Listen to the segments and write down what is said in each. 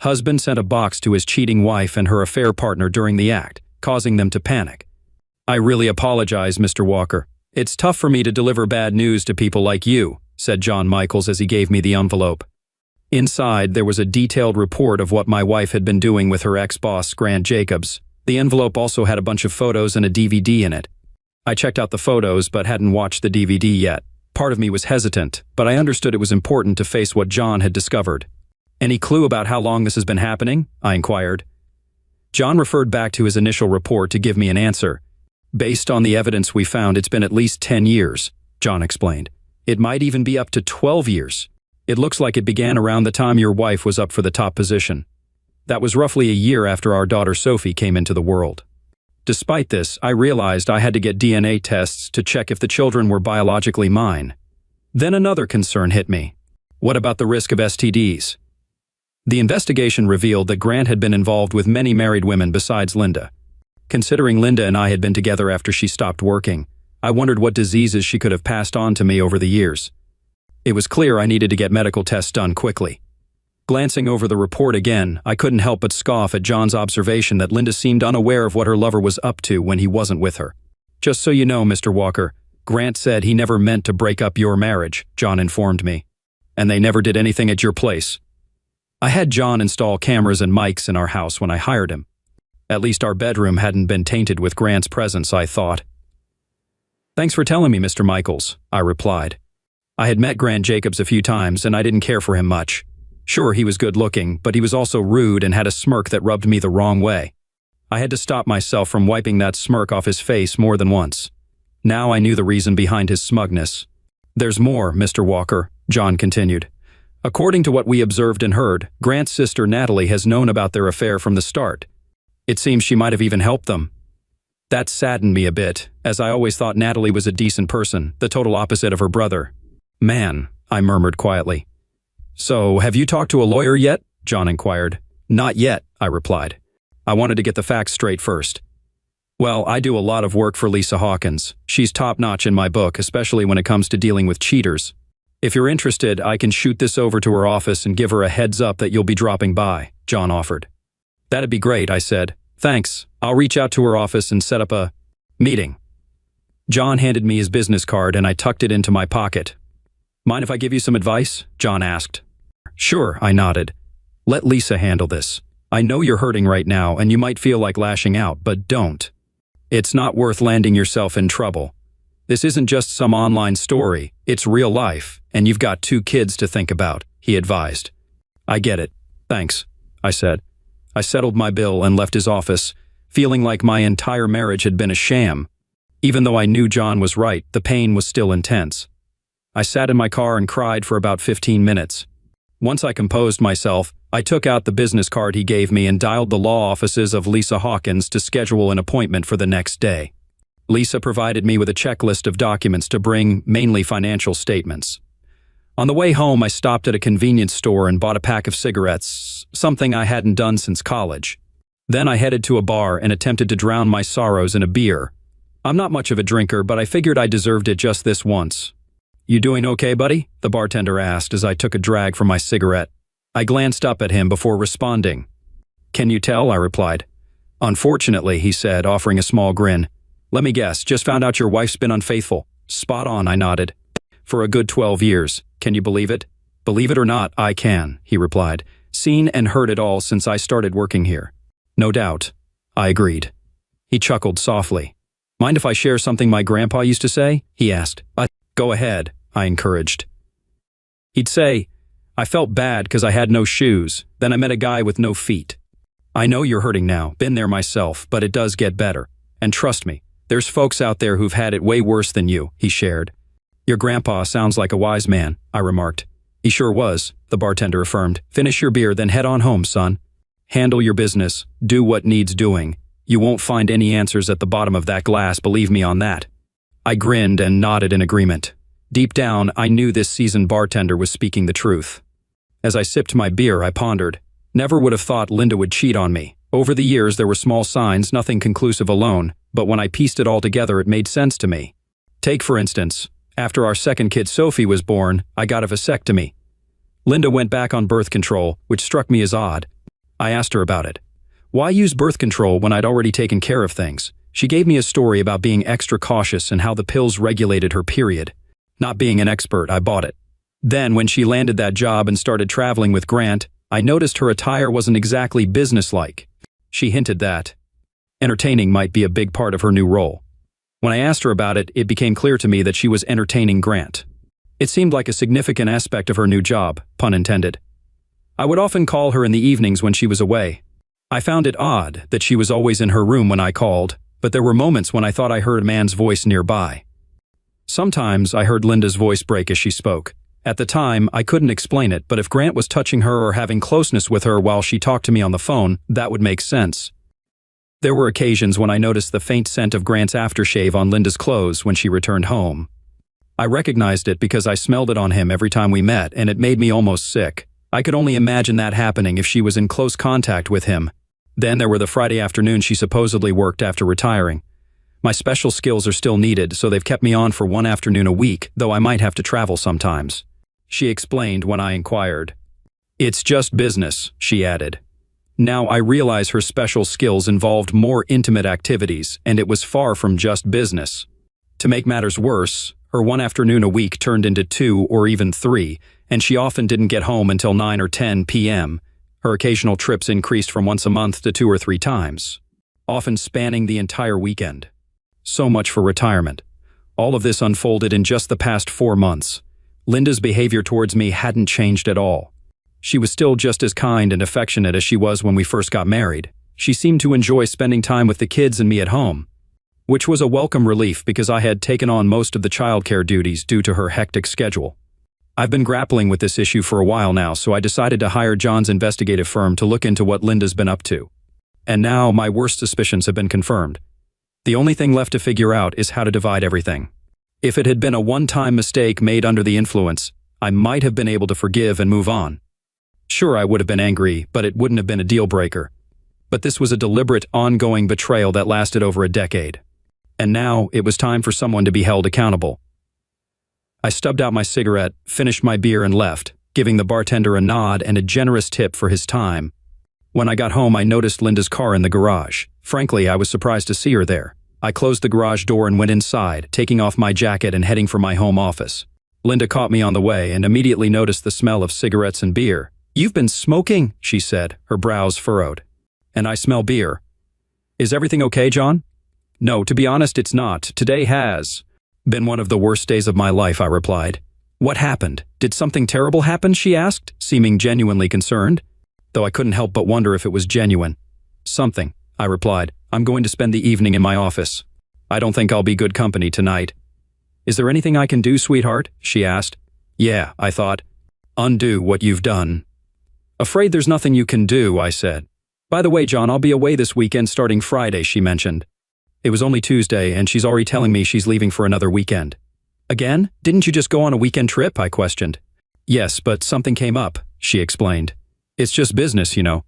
Husband sent a box to his cheating wife and her affair partner during the act, causing them to panic. I really apologize, Mr. Walker. It's tough for me to deliver bad news to people like you, said John Michaels as he gave me the envelope. Inside, there was a detailed report of what my wife had been doing with her ex-boss, Grant Jacobs. The envelope also had a bunch of photos and a DVD in it. I checked out the photos but hadn't watched the DVD yet. Part of me was hesitant, but I understood it was important to face what John had discovered. Any clue about how long this has been happening? I inquired. John referred back to his initial report to give me an answer. Based on the evidence we found, it's been at least 10 years, John explained. It might even be up to 12 years. It looks like it began around the time your wife was up for the top position. That was roughly a year after our daughter Sophie came into the world. Despite this, I realized I had to get DNA tests to check if the children were biologically mine. Then another concern hit me. What about the risk of STDs? The investigation revealed that Grant had been involved with many married women besides Linda. Considering Linda and I had been together after she stopped working, I wondered what diseases she could have passed on to me over the years. It was clear I needed to get medical tests done quickly. Glancing over the report again, I couldn't help but scoff at John's observation that Linda seemed unaware of what her lover was up to when he wasn't with her. Just so you know, Mr. Walker, Grant said he never meant to break up your marriage, John informed me. And they never did anything at your place. I had John install cameras and mics in our house when I hired him. At least our bedroom hadn't been tainted with Grant's presence, I thought. Thanks for telling me, Mr. Michaels, I replied. I had met Grant Jacobs a few times and I didn't care for him much. Sure, he was good-looking, but he was also rude and had a smirk that rubbed me the wrong way. I had to stop myself from wiping that smirk off his face more than once. Now I knew the reason behind his smugness. There's more, Mr. Walker, John continued. According to what we observed and heard, Grant's sister Natalie has known about their affair from the start. It seems she might have even helped them. That saddened me a bit, as I always thought Natalie was a decent person, the total opposite of her brother. Man, I murmured quietly. So, have you talked to a lawyer yet? John inquired. Not yet, I replied. I wanted to get the facts straight first. Well, I do a lot of work for Lisa Hawkins. She's top-notch in my book, especially when it comes to dealing with cheaters. If you're interested, I can shoot this over to her office and give her a heads up that you'll be dropping by, John offered. That'd be great, I said. Thanks. I'll reach out to her office and set up a meeting. John handed me his business card and I tucked it into my pocket. Mind if I give you some advice? John asked. Sure, I nodded. Let Lisa handle this. I know you're hurting right now and you might feel like lashing out, but don't. It's not worth landing yourself in trouble. This isn't just some online story, it's real life, and you've got 2 kids to think about, he advised. I get it. Thanks, I said. I settled my bill and left his office, feeling like my entire marriage had been a sham. Even though I knew John was right, the pain was still intense. I sat in my car and cried for about 15 minutes. Once I composed myself, I took out the business card he gave me and dialed the law offices of Lisa Hawkins to schedule an appointment for the next day. Lisa provided me with a checklist of documents to bring, mainly financial statements. On the way home, I stopped at a convenience store and bought a pack of cigarettes, something I hadn't done since college. Then I headed to a bar and attempted to drown my sorrows in a beer. I'm not much of a drinker, but I figured I deserved it just this once. You doing okay, buddy? The bartender asked as I took a drag from my cigarette. I glanced up at him before responding. Can you tell? I replied. Unfortunately, he said, offering a small grin. Let me guess, just found out your wife's been unfaithful. Spot on, I nodded. For a good 12 years. Can you believe it? Believe it or not, I can, he replied. Seen and heard it all since I started working here. No doubt. I agreed. He chuckled softly. Mind if I share something my grandpa used to say? He asked. Go ahead, I encouraged. He'd say, I felt bad because I had no shoes. Then I met a guy with no feet. I know you're hurting now, been there myself, but it does get better. And trust me, there's folks out there who've had it way worse than you, he shared. Your grandpa sounds like a wise man, I remarked. He sure was, the bartender affirmed. Finish your beer, then head on home, son. Handle your business, do what needs doing. You won't find any answers at the bottom of that glass, believe me on that. I grinned and nodded in agreement. Deep down, I knew this seasoned bartender was speaking the truth. As I sipped my beer, I pondered. Never would have thought Linda would cheat on me. Over the years, there were small signs, nothing conclusive alone, but when I pieced it all together, it made sense to me. Take, for instance, after our second kid Sophie was born, I got a vasectomy. Linda went back on birth control, which struck me as odd. I asked her about it. Why use birth control when I'd already taken care of things? She gave me a story about being extra cautious and how the pills regulated her period. Not being an expert, I bought it. Then, when she landed that job and started traveling with Grant, I noticed her attire wasn't exactly businesslike. She hinted that entertaining might be a big part of her new role. When I asked her about it, it became clear to me that she was entertaining Grant. It seemed like a significant aspect of her new job, pun intended. I would often call her in the evenings when she was away. I found it odd that she was always in her room when I called, but there were moments when I thought I heard a man's voice nearby. Sometimes I heard Linda's voice break as she spoke. At the time, I couldn't explain it, but if Grant was touching her or having closeness with her while she talked to me on the phone, that would make sense. There were occasions when I noticed the faint scent of Grant's aftershave on Linda's clothes when she returned home. I recognized it because I smelled it on him every time we met, and it made me almost sick. I could only imagine that happening if she was in close contact with him. Then there were the Friday afternoons she supposedly worked after retiring. My special skills are still needed, so they've kept me on for one afternoon a week, though I might have to travel sometimes. She explained when I inquired. It's just business, she added. Now I realize her special skills involved more intimate activities, and it was far from just business. To make matters worse, her one afternoon a week turned into 2 or even 3, and she often didn't get home until 9 or 10 p.m. Her occasional trips increased from once a month to 2 or 3 times, often spanning the entire weekend. So much for retirement. All of this unfolded in just the past 4 months. Linda's behavior towards me hadn't changed at all. She was still just as kind and affectionate as she was when we first got married. She seemed to enjoy spending time with the kids and me at home, which was a welcome relief because I had taken on most of the childcare duties due to her hectic schedule. I've been grappling with this issue for a while now, so I decided to hire John's investigative firm to look into what Linda's been up to. And now my worst suspicions have been confirmed. The only thing left to figure out is how to divide everything. If it had been a one-time mistake made under the influence, I might have been able to forgive and move on. Sure, I would have been angry, but it wouldn't have been a deal-breaker. But this was a deliberate, ongoing betrayal that lasted over a decade. And now it was time for someone to be held accountable. I stubbed out my cigarette, finished my beer, and left, giving the bartender a nod and a generous tip for his time. When I got home, I noticed Linda's car in the garage. Frankly, I was surprised to see her there. I closed the garage door and went inside, taking off my jacket and heading for my home office. Linda caught me on the way and immediately noticed the smell of cigarettes and beer. "You've been smoking," she said, her brows furrowed. "And I smell beer. Is everything okay, John?" "No, to be honest, it's not. Today has been one of the worst days of my life," I replied. "What happened? Did something terrible happen?" she asked, seeming genuinely concerned, though I couldn't help but wonder if it was genuine. "Something," I replied. "I'm going to spend the evening in my office. I don't think I'll be good company tonight." "Is there anything I can do, sweetheart?" she asked. "Yeah," I thought. "Undo what you've done." "Afraid there's nothing you can do," I said. "By the way, John, I'll be away this weekend starting Friday," she mentioned. It was only Tuesday, and she's already telling me she's leaving for another weekend. "Again? Didn't you just go on a weekend trip?" I questioned. "Yes, but something came up," she explained. "It's just business, you know."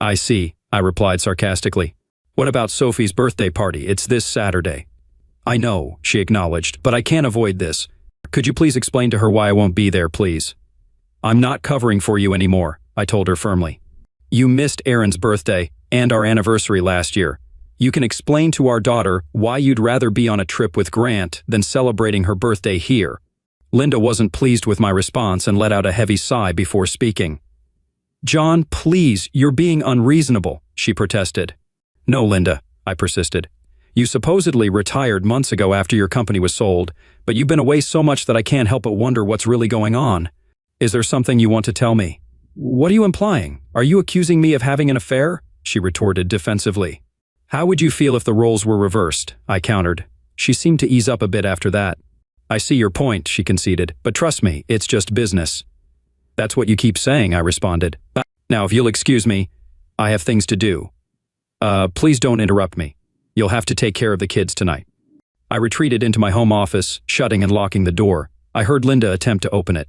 "I see," I replied sarcastically. "What about Sophie's birthday party? It's this Saturday." "I know," she acknowledged, "but I can't avoid this. Could you please explain to her why I won't be there, please?" "I'm not covering for you anymore," I told her firmly. "You missed Erin's birthday and our anniversary last year. You can explain to our daughter why you'd rather be on a trip with Grant than celebrating her birthday here." Linda wasn't pleased with my response and let out a heavy sigh before speaking. "John, please, you're being unreasonable," she protested. "No, Linda," I persisted. "You supposedly retired months ago after your company was sold, but you've been away so much that I can't help but wonder what's really going on. Is there something you want to tell me?" "What are you implying? Are you accusing me of having an affair?" she retorted defensively. "How would you feel if the roles were reversed?" I countered. She seemed to ease up a bit after that. "I see your point," she conceded, "but trust me, it's just business." "That's what you keep saying," I responded. "Now, if you'll excuse me, I have things to do. Please don't interrupt me. You'll have to take care of the kids tonight." I retreated into my home office, shutting and locking the door. I heard Linda attempt to open it.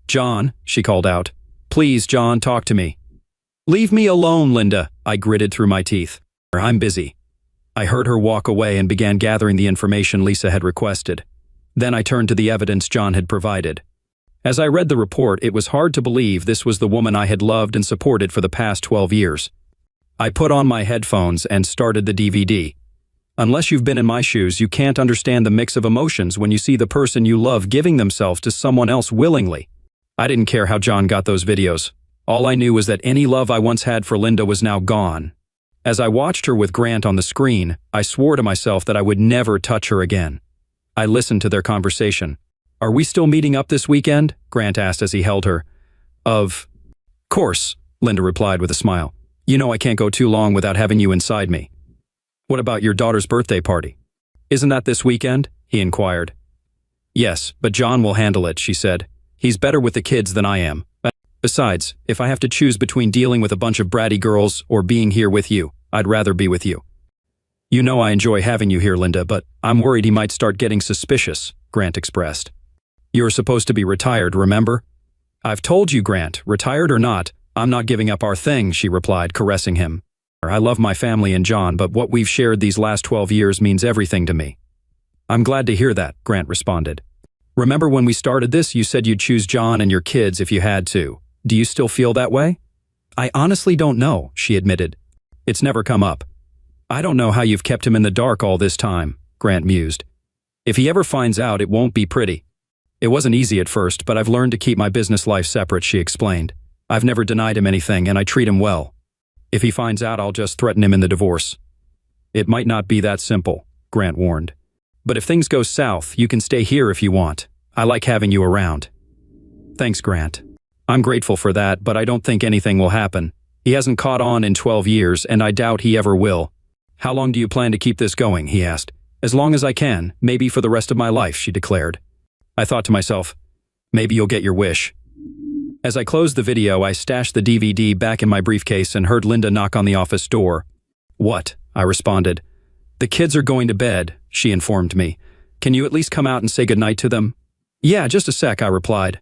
"John," she called out. "Please, John, talk to me." "Leave me alone, Linda," I gritted through my teeth. "I'm busy." I heard her walk away and began gathering the information Lisa had requested. Then I turned to the evidence John had provided. As I read the report, it was hard to believe this was the woman I had loved and supported for the past 12 years. I put on my headphones and started the DVD. Unless you've been in my shoes, you can't understand the mix of emotions when you see the person you love giving themselves to someone else willingly. I didn't care how John got those videos. All I knew was that any love I once had for Linda was now gone. As I watched her with Grant on the screen, I swore to myself that I would never touch her again. I listened to their conversation. "Are we still meeting up this weekend?" Grant asked as he held her. "Of course," Linda replied with a smile. "You know I can't go too long without having you inside me." "What about your daughter's birthday party? Isn't that this weekend?" he inquired. "Yes, but John will handle it," she said. "He's better with the kids than I am. Besides, if I have to choose between dealing with a bunch of bratty girls or being here with you, I'd rather be with you." "You know I enjoy having you here, Linda, but I'm worried he might start getting suspicious," Grant expressed. "You're supposed to be retired, remember?" "I've told you, Grant, retired or not, I'm not giving up our thing," she replied, caressing him. "I love my family and John, but what we've shared these last 12 years means everything to me." "I'm glad to hear that," Grant responded. "Remember when we started this, you said you'd choose John and your kids if you had to. Do you still feel that way?" "I honestly don't know," she admitted. "It's never come up." "I don't know how you've kept him in the dark all this time," Grant mused. "If he ever finds out, it won't be pretty." "It wasn't easy at first, but I've learned to keep my business life separate," she explained. "I've never denied him anything, and I treat him well. If he finds out, I'll just threaten him in the divorce." "It might not be that simple," Grant warned. "But if things go south, you can stay here if you want. I like having you around." "Thanks, Grant. I'm grateful for that, but I don't think anything will happen. He hasn't caught on in 12 years, and I doubt he ever will." "How long do you plan to keep this going?" he asked. "As long as I can, maybe for the rest of my life," she declared. I thought to myself, maybe you'll get your wish. As I closed the video, I stashed the DVD back in my briefcase and heard Linda knock on the office door. "What?" I responded. "The kids are going to bed," she informed me. "Can you at least come out and say goodnight to them?" "Yeah, just a sec," I replied.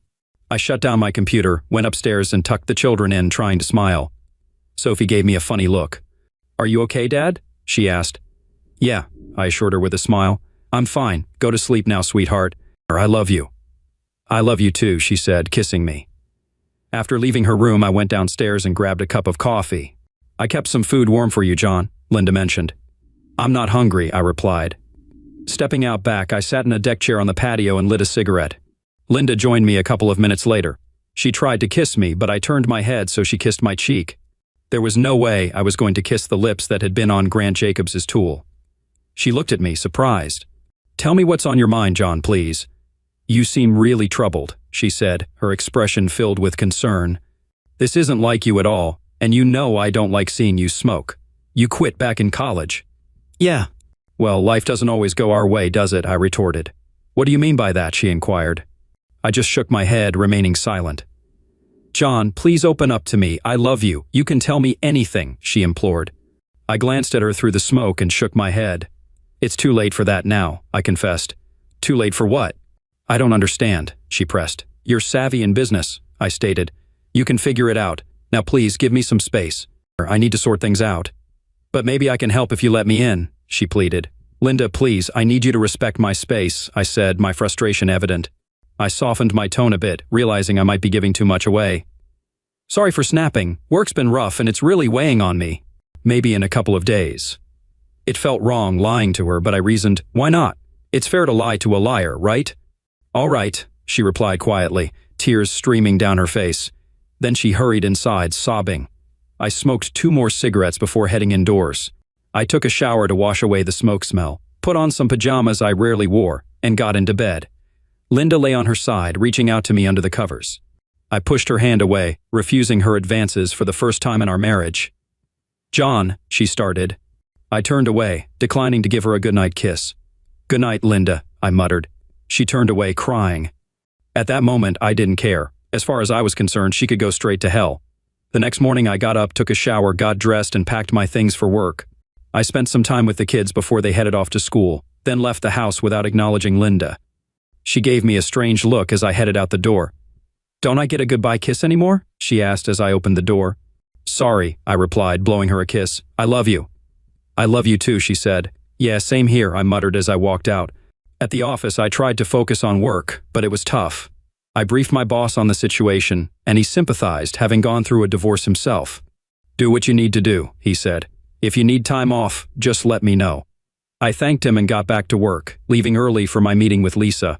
I shut down my computer, went upstairs and tucked the children in, trying to smile. Sophie gave me a funny look. "Are you okay, Dad?" she asked. "Yeah," I assured her with a smile. "I'm fine. Go to sleep now, sweetheart. I love you." "I love you too," she said, kissing me. After leaving her room, I went downstairs and grabbed a cup of coffee. "I kept some food warm for you, John," Linda mentioned. "I'm not hungry," I replied. Stepping out back, I sat in a deck chair on the patio and lit a cigarette. Linda joined me a couple of minutes later. She tried to kiss me, but I turned my head so she kissed my cheek. There was no way I was going to kiss the lips that had been on Grant Jacobs's tool. She looked at me, surprised. "Tell me what's on your mind, John, please." "You seem really troubled," she said, her expression filled with concern. "This isn't like you at all, and you know I don't like seeing you smoke. You quit back in college." "Yeah." "Well, life doesn't always go our way, does it?" I retorted. "What do you mean by that?" she inquired. I just shook my head, remaining silent. "John, please open up to me. I love you. You can tell me anything," she implored. I glanced at her through the smoke and shook my head. "It's too late for that now," I confessed. "Too late for what?" "I don't understand," she pressed. "You're savvy in business," I stated. "You can figure it out. Now please give me some space. I need to sort things out." "But maybe I can help if you let me in," she pleaded. "Linda, please, I need you to respect my space," I said, my frustration evident. I softened my tone a bit, realizing I might be giving too much away. "Sorry for snapping. Work's been rough and it's really weighing on me. Maybe in a couple of days." It felt wrong lying to her, but I reasoned, why not? It's fair to lie to a liar, right? "All right," she replied quietly, tears streaming down her face. Then she hurried inside, sobbing. I smoked 2 more cigarettes before heading indoors. I took a shower to wash away the smoke smell, put on some pajamas I rarely wore, and got into bed. Linda lay on her side, reaching out to me under the covers. I pushed her hand away, refusing her advances for the first time in our marriage. "John," she started. I turned away, declining to give her a goodnight kiss. "Good night, Linda," I muttered. She turned away, crying. At that moment, I didn't care. As far as I was concerned, she could go straight to hell. The next morning, I got up, took a shower, got dressed, and packed my things for work. I spent some time with the kids before they headed off to school, then left the house without acknowledging Linda. She gave me a strange look as I headed out the door. "Don't I get a goodbye kiss anymore?" she asked as I opened the door. "Sorry," I replied, blowing her a kiss. "I love you." "I love you too," she said. "Yeah, same here," I muttered as I walked out. At the office, I tried to focus on work, but it was tough. I briefed my boss on the situation, and he sympathized, having gone through a divorce himself. Do what you need to do, he said. If you need time off, just let me know. I thanked him and got back to work, leaving early for my meeting with Lisa.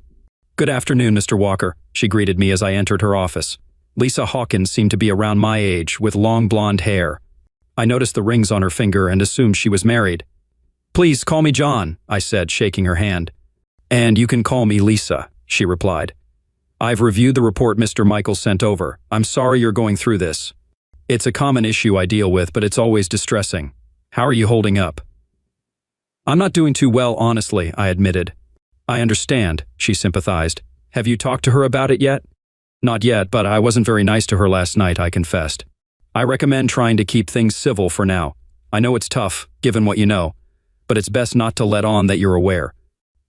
Good afternoon, Mr. Walker, she greeted me as I entered her office. Lisa Hawkins seemed to be around my age, with long blonde hair. I noticed the rings on her finger and assumed she was married. Please call me John, I said, shaking her hand. And you can call me Lisa, she replied. I've reviewed the report Mr. Michael sent over. I'm sorry you're going through this. It's a common issue I deal with, but it's always distressing. How are you holding up? I'm not doing too well, honestly, I admitted. I understand, she sympathized. Have you talked to her about it yet? Not yet, but I wasn't very nice to her last night, I confessed. I recommend trying to keep things civil for now. I know it's tough, given what you know, but it's best not to let on that you're aware.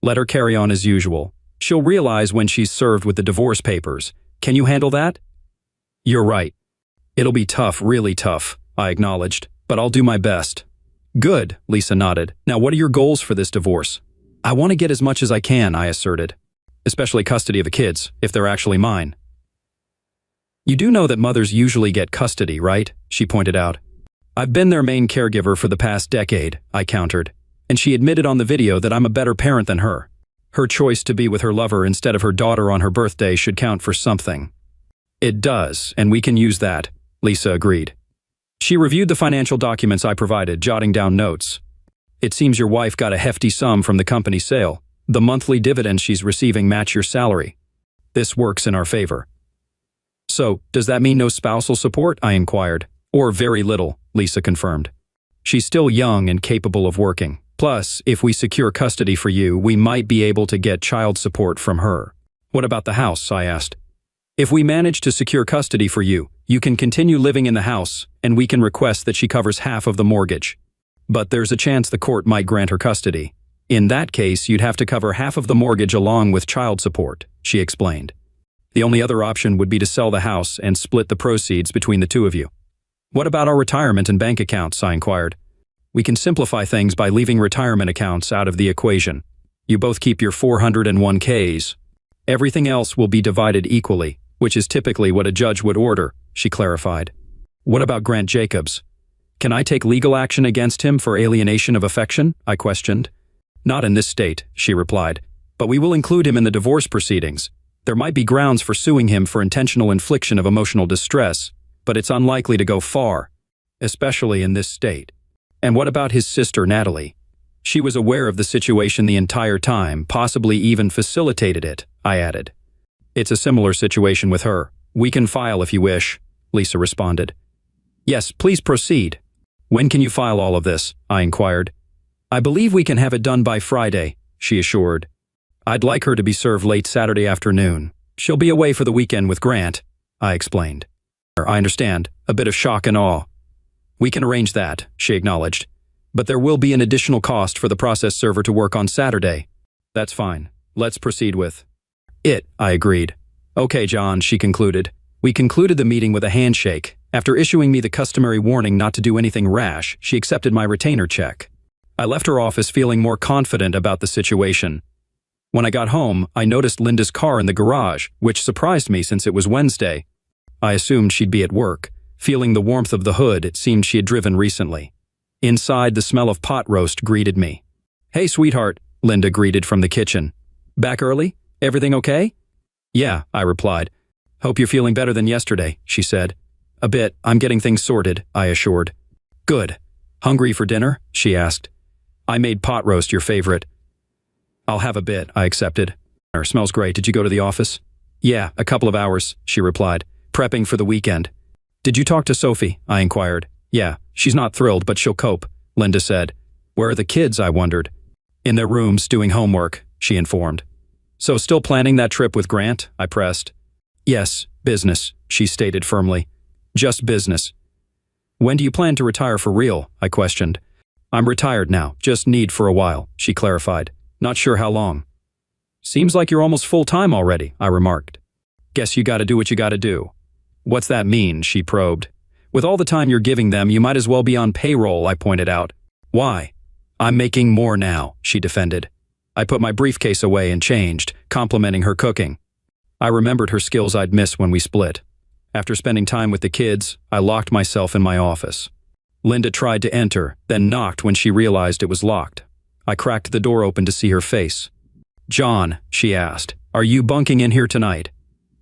Let her carry on as usual. She'll realize when she's served with the divorce papers. Can you handle that? You're right. It'll be tough, really tough, I acknowledged, but I'll do my best. Good, Lisa nodded. Now what are your goals for this divorce? I want to get as much as I can, I asserted. Especially custody of the kids, if they're actually mine. You do know that mothers usually get custody, right? She pointed out. I've been their main caregiver for the past decade, I countered, and she admitted on the video that I'm a better parent than her. Her choice to be with her lover instead of her daughter on her birthday should count for something. It does, and we can use that, Lisa agreed. She reviewed the financial documents I provided, jotting down notes. It seems your wife got a hefty sum from the company sale. The monthly dividends she's receiving match your salary. This works in our favor. So, does that mean no spousal support? I inquired. Or very little, Lisa confirmed. She's still young and capable of working. Plus, if we secure custody for you, we might be able to get child support from her. What about the house? I asked. If we manage to secure custody for you, you can continue living in the house, and we can request that she covers half of the mortgage. But there's a chance the court might grant her custody. In that case, you'd have to cover half of the mortgage along with child support, she explained. The only other option would be to sell the house and split the proceeds between the two of you. What about our retirement and bank accounts? I inquired. We can simplify things by leaving retirement accounts out of the equation. You both keep your 401ks. Everything else will be divided equally, which is typically what a judge would order, she clarified. What about Grant Jacobs? Can I take legal action against him for alienation of affection? I questioned. Not in this state, she replied, but we will include him in the divorce proceedings. There might be grounds for suing him for intentional infliction of emotional distress, but it's unlikely to go far, especially in this state. And what about his sister, Natalie? She was aware of the situation the entire time, possibly even facilitated it, I added. It's a similar situation with her. We can file if you wish, Lisa responded. Yes, please proceed. When can you file all of this? I inquired. I believe we can have it done by Friday, she assured. I'd like her to be served late Saturday afternoon. She'll be away for the weekend with Grant, I explained. I understand, a bit of shock and awe. We can arrange that, she acknowledged. But there will be an additional cost for the process server to work on Saturday. That's fine. Let's proceed with it, I agreed. Okay, John, she concluded. We concluded the meeting with a handshake. After issuing me the customary warning not to do anything rash, she accepted my retainer check. I left her office feeling more confident about the situation. When I got home, I noticed Linda's car in the garage, which surprised me since it was Wednesday. I assumed she'd be at work. Feeling the warmth of the hood, it seemed she had driven recently. Inside, the smell of pot roast greeted me. Hey, sweetheart, Linda greeted from the kitchen. Back early? Everything okay? Yeah, I replied. Hope you're feeling better than yesterday, she said. A bit, I'm getting things sorted, I assured. Good. Hungry for dinner? She asked. I made pot roast your favorite. I'll have a bit, I accepted. Smells great. Did you go to the office? Yeah, a couple of hours, she replied, prepping for the weekend. Did you talk to Sophie? I inquired. Yeah, she's not thrilled, but she'll cope, Linda said. Where are the kids? I wondered. In their rooms doing homework, she informed. So still planning that trip with Grant? I pressed. Yes, business, she stated firmly. Just business. When do you plan to retire for real? I questioned. I'm retired now, just need for a while, she clarified. Not sure how long. Seems like you're almost full-time already, I remarked. Guess you gotta do what you gotta do. What's that mean? She probed. With all the time you're giving them, you might as well be on payroll, I pointed out. Why? I'm making more now, she defended. I put my briefcase away and changed, complimenting her cooking. I remembered her skills I'd missed when we split. After spending time with the kids, I locked myself in my office. Linda tried to enter, then knocked when she realized it was locked. I cracked the door open to see her face. "John," she asked, "are you bunking in here tonight?"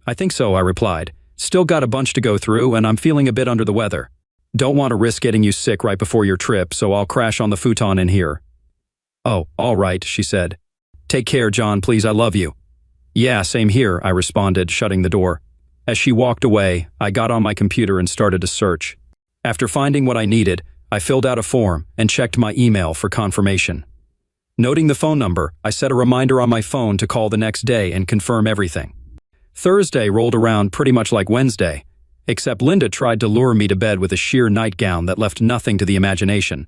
"I think so," I replied. "Still got a bunch to go through and I'm feeling a bit under the weather. Don't want to risk getting you sick right before your trip, so I'll crash on the futon in here." "Oh, all right," she said. "Take care, John, please, I love you." "Yeah, same here," I responded, shutting the door. As she walked away, I got on my computer and started to search. After finding what I needed, I filled out a form and checked my email for confirmation. Noting the phone number, I set a reminder on my phone to call the next day and confirm everything. Thursday rolled around pretty much like Wednesday, except Linda tried to lure me to bed with a sheer nightgown that left nothing to the imagination.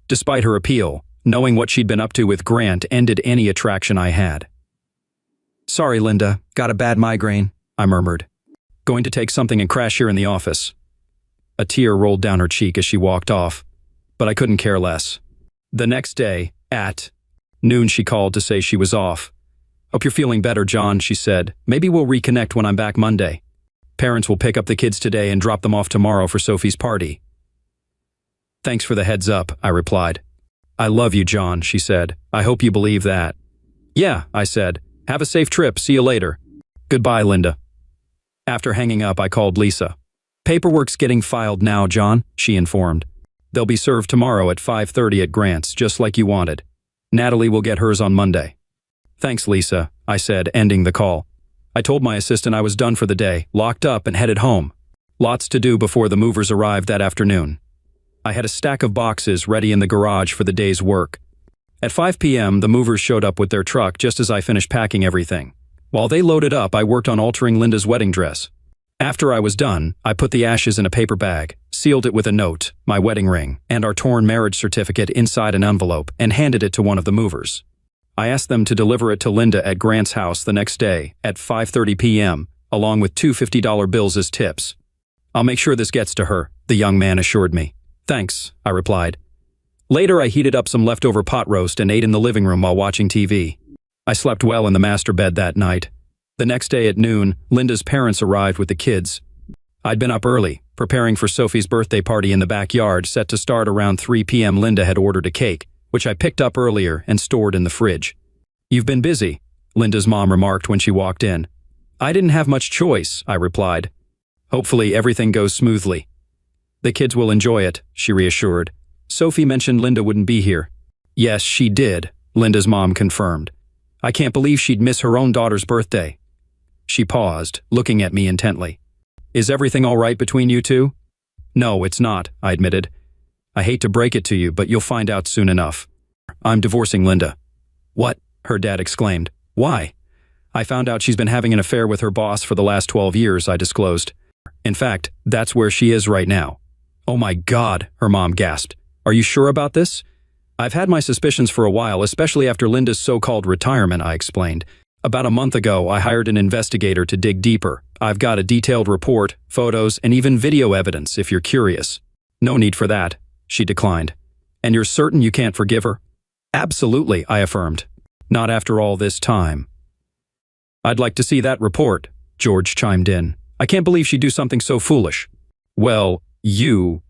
Despite her appeal, knowing what she'd been up to with Grant ended any attraction I had. "Sorry, Linda, got a bad migraine," I murmured. "Going to take something and crash here in the office." A tear rolled down her cheek as she walked off, but I couldn't care less. The next day, at noon, she called to say she was off. "Hope you're feeling better, John," she said. "Maybe we'll reconnect when I'm back Monday. Parents will pick up the kids today and drop them off tomorrow for Sophie's party." "Thanks for the heads up," I replied. "I love you, John," she said. "I hope you believe that." "Yeah," I said. "Have a safe trip. See you later." "Goodbye, Linda." After hanging up, I called Lisa. "Paperwork's getting filed now, John," she informed. "They'll be served tomorrow at 5:30 at Grant's, just like you wanted. Natalie will get hers on Monday." "Thanks, Lisa," I said, ending the call. I told my assistant I was done for the day, locked up, and headed home. Lots to do before the movers arrived that afternoon. I had a stack of boxes ready in the garage for the day's work. At 5 p.m., the movers showed up with their truck just as I finished packing everything. While they loaded up, I worked on altering Linda's wedding dress. After I was done, I put the ashes in a paper bag, sealed it with a note, my wedding ring, and our torn marriage certificate inside an envelope, and handed it to one of the movers. I asked them to deliver it to Linda at Grant's house the next day at 5:30 p.m., along with two $50 bills as tips. "I'll make sure this gets to her," the young man assured me. "Thanks," I replied. Later, I heated up some leftover pot roast and ate in the living room while watching TV. I slept well in the master bed that night. The next day at noon, Linda's parents arrived with the kids. I'd been up early, preparing for Sophie's birthday party in the backyard, set to start around 3 p.m. Linda had ordered a cake, which I picked up earlier and stored in the fridge. "You've been busy," Linda's mom remarked when she walked in. "I didn't have much choice," I replied. "Hopefully everything goes smoothly." "The kids will enjoy it," she reassured. "Sophie mentioned Linda wouldn't be here." "Yes, she did," Linda's mom confirmed. "I can't believe she'd miss her own daughter's birthday." She paused, looking at me intently. "Is everything all right between you two?" "No, it's not," I admitted. "I hate to break it to you, but you'll find out soon enough. I'm divorcing Linda." "What?" her dad exclaimed. "Why?" "I found out she's been having an affair with her boss for the last 12 years, I disclosed. "In fact, that's where she is right now." "Oh my God," her mom gasped. "Are you sure about this?" "I've had my suspicions for a while, especially after Linda's so-called retirement," I explained. "About a month ago, I hired an investigator to dig deeper. I've got a detailed report, photos, and even video evidence, if you're curious." "No need for that," she declined. "And you're certain you can't forgive her?" "Absolutely," I affirmed. "Not after all this time." "I'd like to see that report," George chimed in. "I can't believe she'd do something so foolish." "Well, you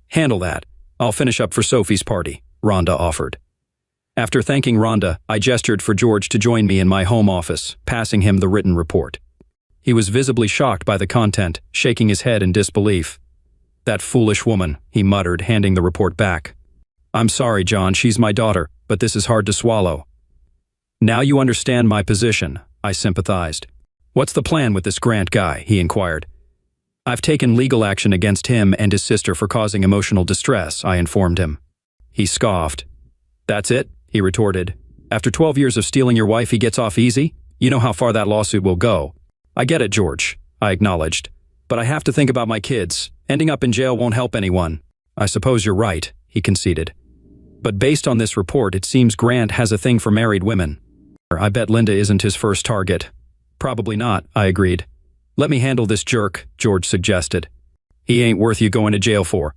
handle that. I'll finish up for Sophie's party," Rhonda offered. After thanking Rhonda, I gestured for George to join me in my home office, passing him the written report. He was visibly shocked by the content, shaking his head in disbelief. "That foolish woman," he muttered, handing the report back. "I'm sorry, John, she's my daughter, but this is hard to swallow." "Now you understand my position," I sympathized. "What's the plan with this Grant guy?" he inquired. "I've taken legal action against him and his sister for causing emotional distress," I informed him. He scoffed. "That's it?" he retorted. "After 12 years of stealing your wife, he gets off easy? You know how far that lawsuit will go." "I get it, George," I acknowledged. "But I have to think about my kids. Ending up in jail won't help anyone." "I suppose you're right," he conceded. "But based on this report, it seems Grant has a thing for married women." "I bet Linda isn't his first target." "Probably not," I agreed. "Let me handle this jerk," George suggested. "He ain't worth you going to jail for."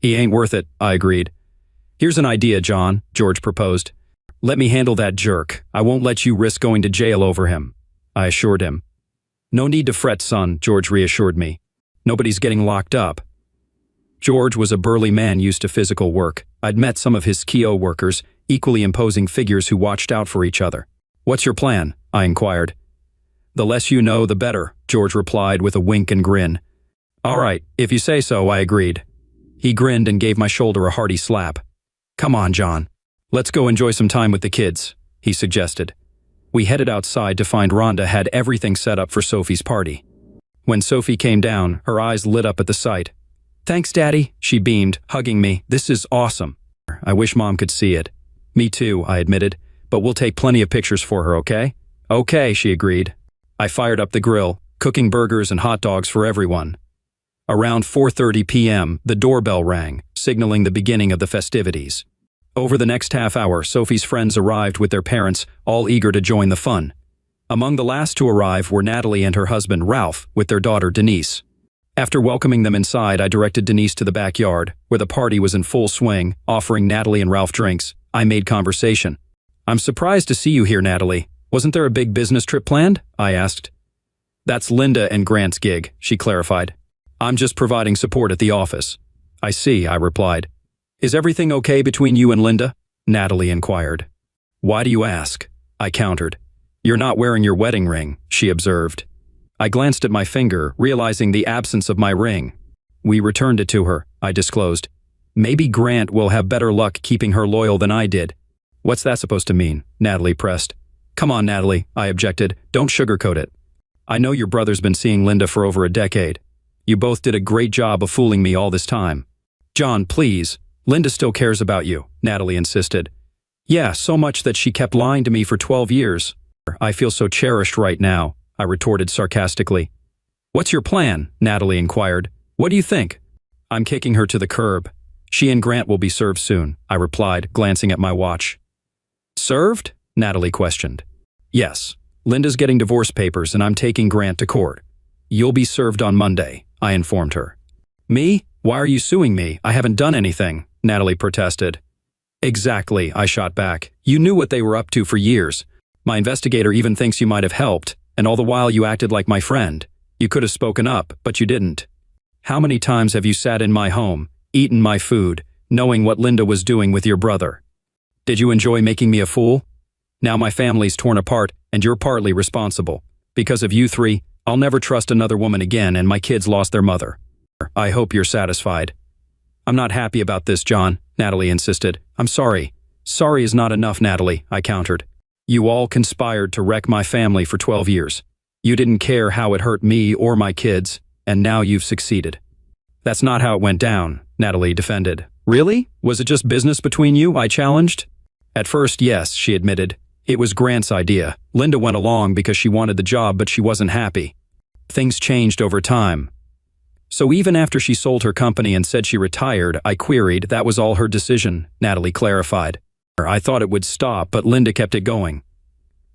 "He ain't worth it," I agreed. "Here's an idea, John," George proposed. "Let me handle that jerk. I won't let you risk going to jail over him," I assured him. "No need to fret, son," George reassured me. "Nobody's getting locked up." George was a burly man used to physical work. I'd met some of his KIO workers, equally imposing figures who watched out for each other. "What's your plan?" I inquired. "The less you know, the better," George replied with a wink and grin. "All right, if you say so," I agreed. He grinned and gave my shoulder a hearty slap. "Come on, John. Let's go enjoy some time with the kids," he suggested. We headed outside to find Rhonda had everything set up for Sophie's party. When Sophie came down, her eyes lit up at the sight. "Thanks, Daddy," she beamed, hugging me. "This is awesome." "I wish Mom could see it." "Me too," I admitted, "but we'll take plenty of pictures for her, okay?" "Okay," she agreed. I fired up the grill, cooking burgers and hot dogs for everyone. Around 4:30 p.m., the doorbell rang, signaling the beginning of the festivities. Over the next half hour, Sophie's friends arrived with their parents, all eager to join the fun. Among the last to arrive were Natalie and her husband, Ralph, with their daughter, Denise. After welcoming them inside, I directed Denise to the backyard, where the party was in full swing, offering Natalie and Ralph drinks. I made conversation. "I'm surprised to see you here, Natalie. Wasn't there a big business trip planned?" I asked. "That's Linda and Grant's gig," she clarified. "I'm just providing support at the office." "I see," I replied. "Is everything okay between you and Linda?" Natalie inquired. "Why do you ask?" I countered. "You're not wearing your wedding ring," she observed. I glanced at my finger, realizing the absence of my ring. "We returned it to her," I disclosed. "Maybe Grant will have better luck keeping her loyal than I did." "What's that supposed to mean?" Natalie pressed. "Come on, Natalie," I objected. "Don't sugarcoat it. I know your brother's been seeing Linda for over a decade. You both did a great job of fooling me all this time." "John, please. Linda still cares about you," Natalie insisted. "Yeah, so much that she kept lying to me for 12 years. I feel so cherished right now," I retorted sarcastically. "What's your plan?" Natalie inquired. "What do you think?" "I'm kicking her to the curb. She and Grant will be served soon," I replied, glancing at my watch. "Served?" Natalie questioned. "Yes. Linda's getting divorce papers and I'm taking Grant to court. You'll be served on Monday," I informed her. "Me? Why are you suing me? I haven't done anything," Natalie protested. "Exactly," I shot back. "You knew what they were up to for years. My investigator even thinks you might have helped, and all the while you acted like my friend. You could have spoken up, but you didn't. How many times have you sat in my home, eaten my food, knowing what Linda was doing with your brother? Did you enjoy making me a fool? Now my family's torn apart, and you're partly responsible. Because of you three, I'll never trust another woman again, and my kids lost their mother. I hope you're satisfied." "I'm not happy about this, John," Natalie insisted. "I'm sorry." "Sorry is not enough, Natalie," I countered. "You all conspired to wreck my family for 12 years. You didn't care how it hurt me or my kids, and now you've succeeded." "That's not how it went down," Natalie defended. "Really? Was it just business between you?" I challenged. "At first, yes," she admitted. "It was Grant's idea. Linda went along because she wanted the job, but she wasn't happy. Things changed over time. So even after she sold her company and said she retired, I queried, that was all her decision," Natalie clarified. "I thought it would stop, but Linda kept it going."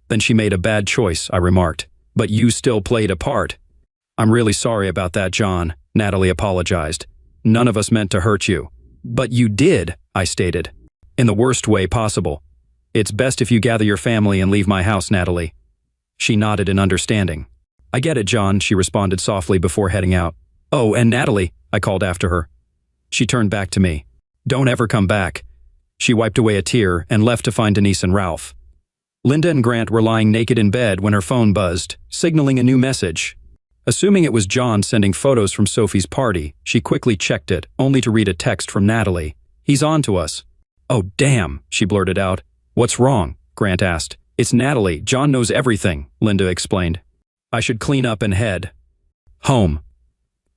"Then she made a bad choice," I remarked. "But you still played a part." "I'm really sorry about that, John," Natalie apologized. "None of us meant to hurt you." "But you did," I stated. "In the worst way possible. It's best if you gather your family and leave my house, Natalie." She nodded in understanding. "I get it, John," she responded softly before heading out. "Oh, and Natalie," I called after her. She turned back to me. "Don't ever come back." She wiped away a tear and left to find Denise and Ralph. Linda and Grant were lying naked in bed when her phone buzzed, signaling a new message. Assuming it was John sending photos from Sophie's party, she quickly checked it, only to read a text from Natalie. "He's on to us." "Oh, damn," she blurted out. "What's wrong?" Grant asked. "It's Natalie. John knows everything," Linda explained. "I should clean up and head home."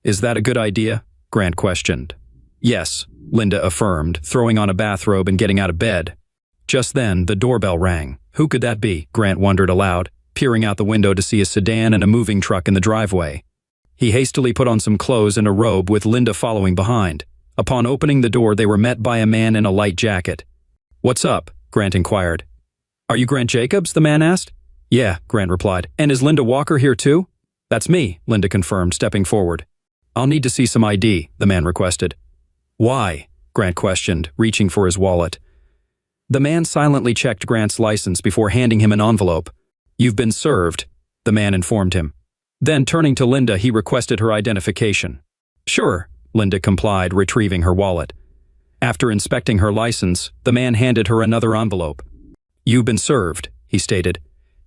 "Is that a good idea?" Grant questioned. "Yes," Linda affirmed, throwing on a bathrobe and getting out of bed. Just then, the doorbell rang. Who could that be? Grant wondered aloud, peering out the window to see a sedan and a moving truck in the driveway. He hastily put on some clothes and a robe with Linda following behind. Upon opening the door, they were met by a man in a light jacket. "What's up?" Grant inquired. "Are you Grant Jacobs?" the man asked. "Yeah," Grant replied. "And is Linda Walker here too?" "That's me," Linda confirmed, stepping forward. "I'll need to see some ID," the man requested. "Why?" Grant questioned, reaching for his wallet. The man silently checked Grant's license before handing him an envelope. "You've been served," the man informed him. Then, turning to Linda, he requested her identification. "Sure," Linda complied, retrieving her wallet. After inspecting her license, the man handed her another envelope. "You've been served," he stated,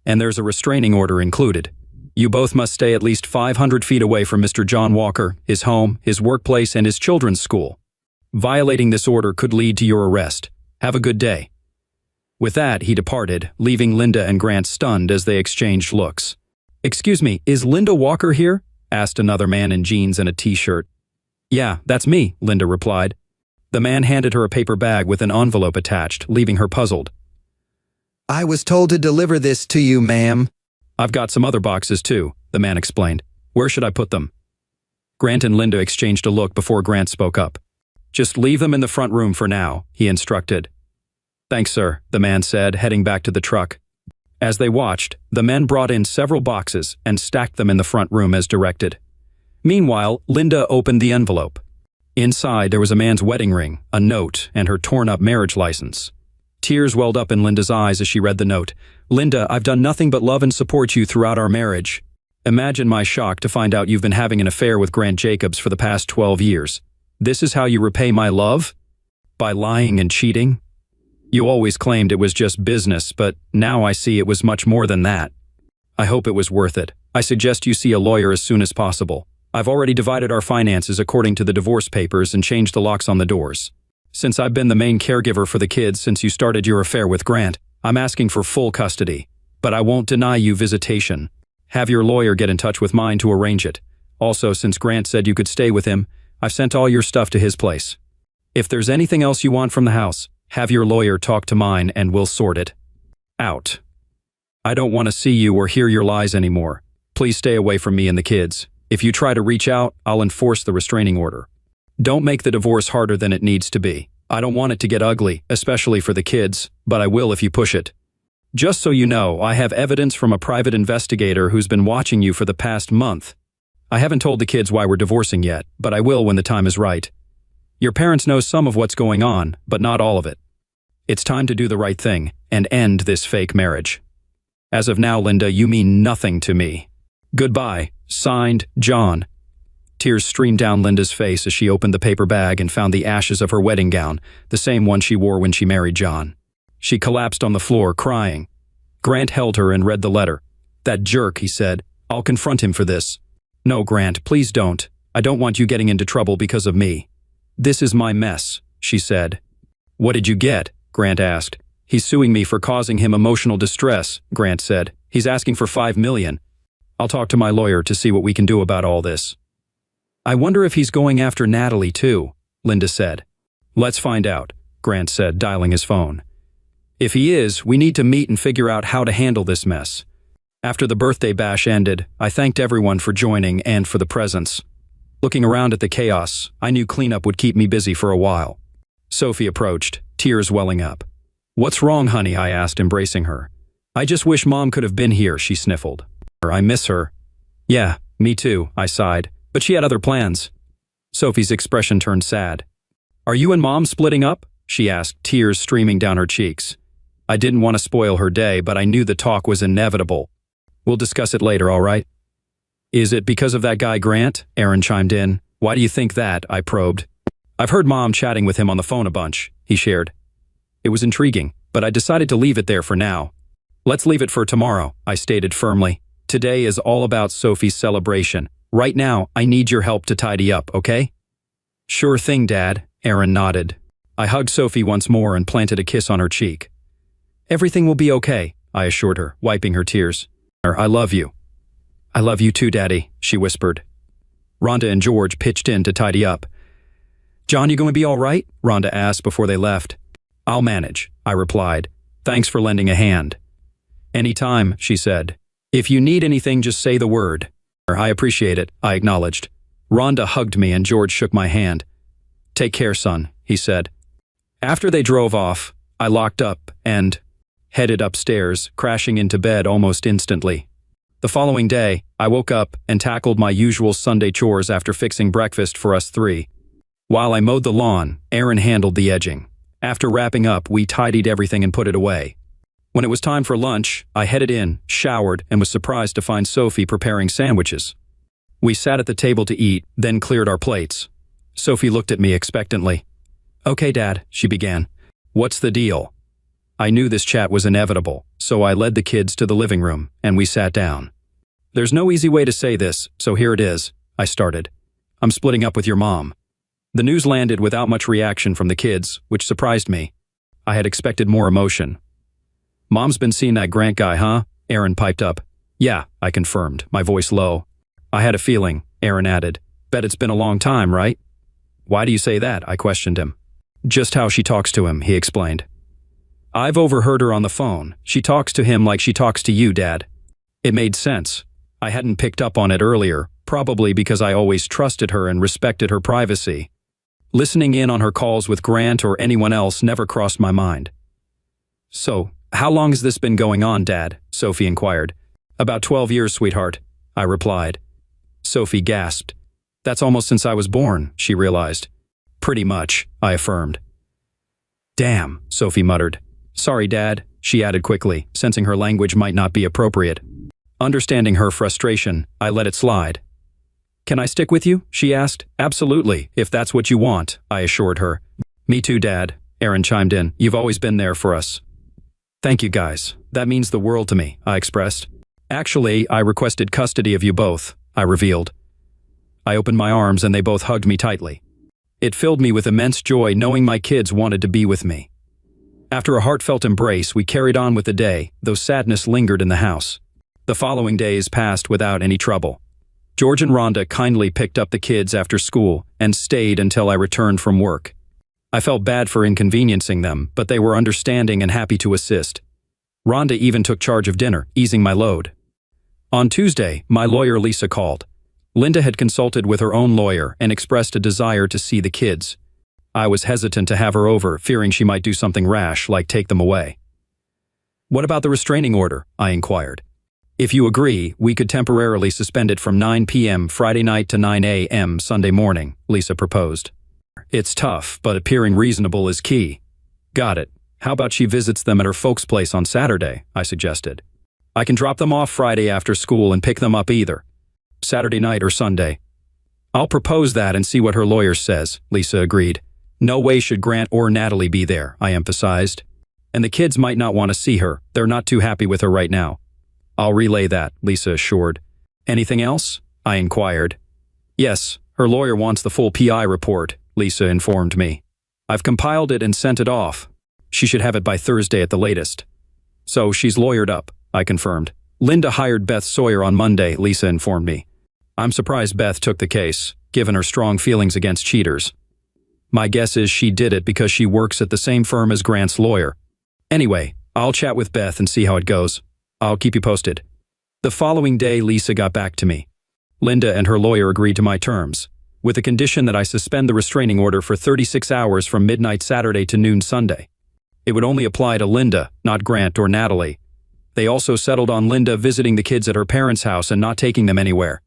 "and there's a restraining order included. You both must stay at least 500 feet away from Mr. John Walker, his home, his workplace, and his children's school. Violating this order could lead to your arrest. Have a good day." With that, he departed, leaving Linda and Grant stunned as they exchanged looks. "Excuse me, is Linda Walker here?" asked another man in jeans and a t-shirt. "Yeah, that's me," Linda replied. The man handed her a paper bag with an envelope attached, leaving her puzzled. "I was told to deliver this to you, ma'am." "I've got some other boxes too," the man explained. "Where should I put them?" Grant and Linda exchanged a look before Grant spoke up. "Just leave them in the front room for now," he instructed. "Thanks, sir," the man said, heading back to the truck. As they watched, the men brought in several boxes and stacked them in the front room as directed. Meanwhile, Linda opened the envelope. Inside, there was a man's wedding ring, a note, and her torn-up marriage license. Tears welled up in Linda's eyes as she read the note. "Linda, I've done nothing but love and support you throughout our marriage. Imagine my shock to find out you've been having an affair with Grant Jacobs for the past 12 years. This is how you repay my love? By lying and cheating? You always claimed it was just business, but now I see it was much more than that. I hope it was worth it. I suggest you see a lawyer as soon as possible. I've already divided our finances according to the divorce papers and changed the locks on the doors. Since I've been the main caregiver for the kids since you started your affair with Grant, I'm asking for full custody. But I won't deny you visitation. Have your lawyer get in touch with mine to arrange it. Also, since Grant said you could stay with him, I've sent all your stuff to his place. If there's anything else you want from the house, have your lawyer talk to mine and we'll sort it. Out. I don't want to see you or hear your lies anymore. Please stay away from me and the kids. If you try to reach out, I'll enforce the restraining order. Don't make the divorce harder than it needs to be. I don't want it to get ugly, especially for the kids, but I will if you push it. Just so you know, I have evidence from a private investigator who's been watching you for the past month. I haven't told the kids why we're divorcing yet, but I will when the time is right. Your parents know some of what's going on, but not all of it. It's time to do the right thing and end this fake marriage. As of now, Linda, you mean nothing to me. Goodbye. Signed, John. Tears streamed down Linda's face as she opened the paper bag and found the ashes of her wedding gown, the same one she wore when she married John. She collapsed on the floor, crying. Grant held her and read the letter. "That jerk," he said. "I'll confront him for this." "No, Grant, please don't. I don't want you getting into trouble because of me." "This is my mess," she said. "What did you get?" Grant asked. "He's suing me for causing him emotional distress," Grant said. "He's asking for $5 million. I'll talk to my lawyer to see what we can do about all this." "I wonder if he's going after Natalie too," Linda said. "Let's find out," Grant said, dialing his phone. "If he is, we need to meet and figure out how to handle this mess." After the birthday bash ended, I thanked everyone for joining and for the presents. Looking around at the chaos, I knew cleanup would keep me busy for a while. Sophie approached, tears welling up. "What's wrong, honey?" I asked, embracing her. "I just wish Mom could have been here," she sniffled. "I miss her." "Yeah, me too," I sighed, "but she had other plans." Sophie's expression turned sad. "Are you and Mom splitting up?" she asked, tears streaming down her cheeks. I didn't want to spoil her day, but I knew the talk was inevitable. "We'll discuss it later, all right?" "Is it because of that guy Grant?" Aaron chimed in. "Why do you think that?" I probed. "I've heard Mom chatting with him on the phone a bunch," he shared. It was intriguing, but I decided to leave it there for now. "Let's leave it for tomorrow," I stated firmly. "Today is all about Sophie's celebration. Right now, I need your help to tidy up, okay?" "Sure thing, Dad," Aaron nodded. I hugged Sophie once more and planted a kiss on her cheek. "Everything will be okay," I assured her, wiping her tears. "I love you." "I love you too, Daddy," she whispered. Rhonda and George pitched in to tidy up. "John, you going to be all right?" Rhonda asked before they left. "I'll manage," I replied. "Thanks for lending a hand." "Anytime," she said. "If you need anything, just say the word." "I appreciate it," I acknowledged. Rhonda hugged me and George shook my hand. "Take care, son," he said. After they drove off, I locked up and headed upstairs, crashing into bed almost instantly. The following day, I woke up and tackled my usual Sunday chores after fixing breakfast for us three. While I mowed the lawn, Aaron handled the edging. After wrapping up, we tidied everything and put it away. When it was time for lunch, I headed in, showered, and was surprised to find Sophie preparing sandwiches. We sat at the table to eat, then cleared our plates. Sophie looked at me expectantly. "Okay, Dad," she began. "What's the deal?" I knew this chat was inevitable, so I led the kids to the living room, and we sat down. "There's no easy way to say this, so here it is," I started. "I'm splitting up with your mom." The news landed without much reaction from the kids, which surprised me. I had expected more emotion. "Mom's been seeing that Grant guy, huh?" Aaron piped up. "Yeah," I confirmed, my voice low. "I had a feeling," Aaron added. "Bet it's been a long time, right?" "Why do you say that?" I questioned him. "Just how she talks to him," he explained. "I've overheard her on the phone. She talks to him like she talks to you, Dad." It made sense. I hadn't picked up on it earlier, probably because I always trusted her and respected her privacy. Listening in on her calls with Grant or anyone else never crossed my mind. "So, how long has this been going on, Dad?" Sophie inquired. "About 12 years, sweetheart," I replied. Sophie gasped. "That's almost since I was born," she realized. "Pretty much," I affirmed. "Damn," Sophie muttered. "Sorry, Dad," she added quickly, sensing her language might not be appropriate. Understanding her frustration, I let it slide. "Can I stick with you?" she asked. "Absolutely, if that's what you want," I assured her. "Me too, Dad," Aaron chimed in. "You've always been there for us." "Thank you, guys. That means the world to me," I expressed. "Actually, I requested custody of you both," I revealed. I opened my arms and they both hugged me tightly. It filled me with immense joy knowing my kids wanted to be with me. After a heartfelt embrace, we carried on with the day, though sadness lingered in the house. The following days passed without any trouble. George and Rhonda kindly picked up the kids after school and stayed until I returned from work. I felt bad for inconveniencing them, but they were understanding and happy to assist. Rhonda even took charge of dinner, easing my load. On Tuesday, my lawyer Lisa called. Linda had consulted with her own lawyer and expressed a desire to see the kids. I was hesitant to have her over, fearing she might do something rash, like take them away. "What about the restraining order?" I inquired. "If you agree, we could temporarily suspend it from 9 p.m. Friday night to 9 a.m. Sunday morning," Lisa proposed. "It's tough, but appearing reasonable is key." "Got it. How about she visits them at her folks' place on Saturday?" I suggested. "I can drop them off Friday after school and pick them up either Saturday night or Sunday." "I'll propose that and see what her lawyer says," Lisa agreed. "No way should Grant or Natalie be there," I emphasized. "And the kids might not want to see her. They're not too happy with her right now." "I'll relay that," Lisa assured. "Anything else?" I inquired. "Yes, her lawyer wants the full PI report," Lisa informed me. "I've compiled it and sent it off. She should have it by Thursday at the latest." "So she's lawyered up," I confirmed. "Linda hired Beth Sawyer on Monday," Lisa informed me. "I'm surprised Beth took the case, given her strong feelings against cheaters. My guess is she did it because she works at the same firm as Grant's lawyer. Anyway, I'll chat with Beth and see how it goes. I'll keep you posted." The following day, Lisa got back to me. Linda and her lawyer agreed to my terms, with the condition that I suspend the restraining order for 36 hours from midnight Saturday to noon Sunday. It would only apply to Linda, not Grant or Natalie. They also settled on Linda visiting the kids at her parents' house and not taking them anywhere.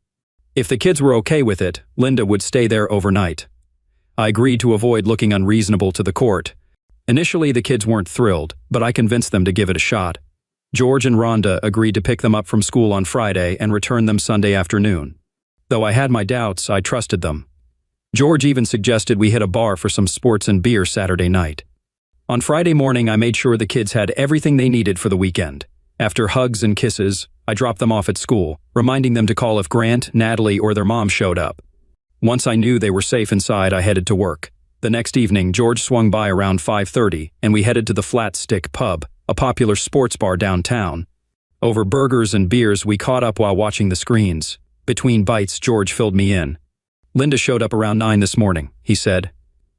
If the kids were okay with it, Linda would stay there overnight. I agreed to avoid looking unreasonable to the court. Initially, the kids weren't thrilled, but I convinced them to give it a shot. George and Rhonda agreed to pick them up from school on Friday and return them Sunday afternoon. Though I had my doubts, I trusted them. George even suggested we hit a bar for some sports and beer Saturday night. On Friday morning, I made sure the kids had everything they needed for the weekend. After hugs and kisses, I dropped them off at school, reminding them to call if Grant, Natalie, or their mom showed up. Once I knew they were safe inside, I headed to work. The next evening, George swung by around 5:30, and we headed to the Flat Stick Pub, a popular sports bar downtown. Over burgers and beers, we caught up while watching the screens. Between bites, George filled me in. "Linda showed up around 9 this morning," he said.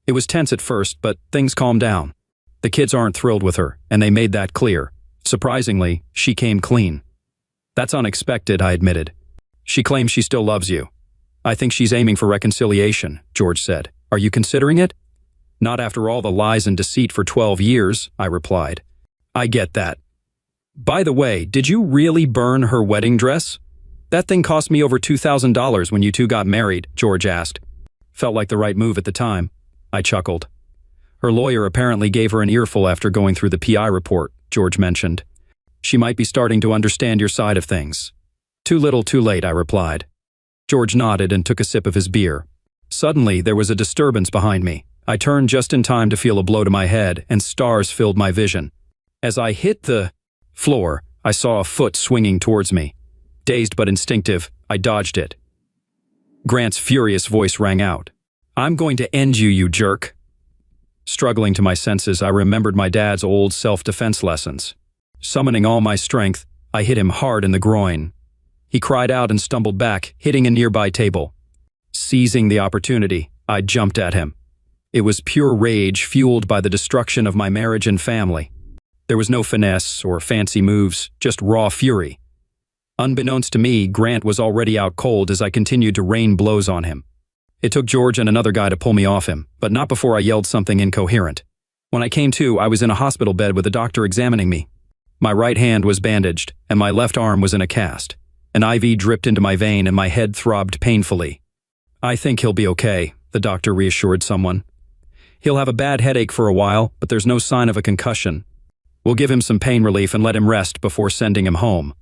"It was tense at first, but things calmed down. The kids aren't thrilled with her, and they made that clear. Surprisingly, she came clean." "That's unexpected," I admitted. "She claims she still loves you." "I think she's aiming for reconciliation," George said. "Are you considering it?" "Not after all the lies and deceit for 12 years, I replied. "I get that. By the way, did you really burn her wedding dress?" "That thing cost me over $2,000 when you two got married," George asked. "Felt like the right move at the time." I chuckled. "Her lawyer apparently gave her an earful after going through the PI report," George mentioned. "She might be starting to understand your side of things." "Too little, too late," I replied. George nodded and took a sip of his beer. Suddenly, there was a disturbance behind me. I turned just in time to feel a blow to my head, and stars filled my vision. As I hit the floor, I saw a foot swinging towards me. Dazed but instinctive, I dodged it. Grant's furious voice rang out. "I'm going to end you, you jerk." Struggling to my senses, I remembered my dad's old self-defense lessons. Summoning all my strength, I hit him hard in the groin. He cried out and stumbled back, hitting a nearby table. Seizing the opportunity, I jumped at him. It was pure rage fueled by the destruction of my marriage and family. There was no finesse or fancy moves, just raw fury. Unbeknownst to me, Grant was already out cold as I continued to rain blows on him. It took George and another guy to pull me off him, but not before I yelled something incoherent. When I came to, I was in a hospital bed with a doctor examining me. My right hand was bandaged, and my left arm was in a cast. An IV dripped into my vein and my head throbbed painfully. "I think he'll be okay," the doctor reassured someone. "He'll have a bad headache for a while, but there's no sign of a concussion. We'll give him some pain relief and let him rest before sending him home."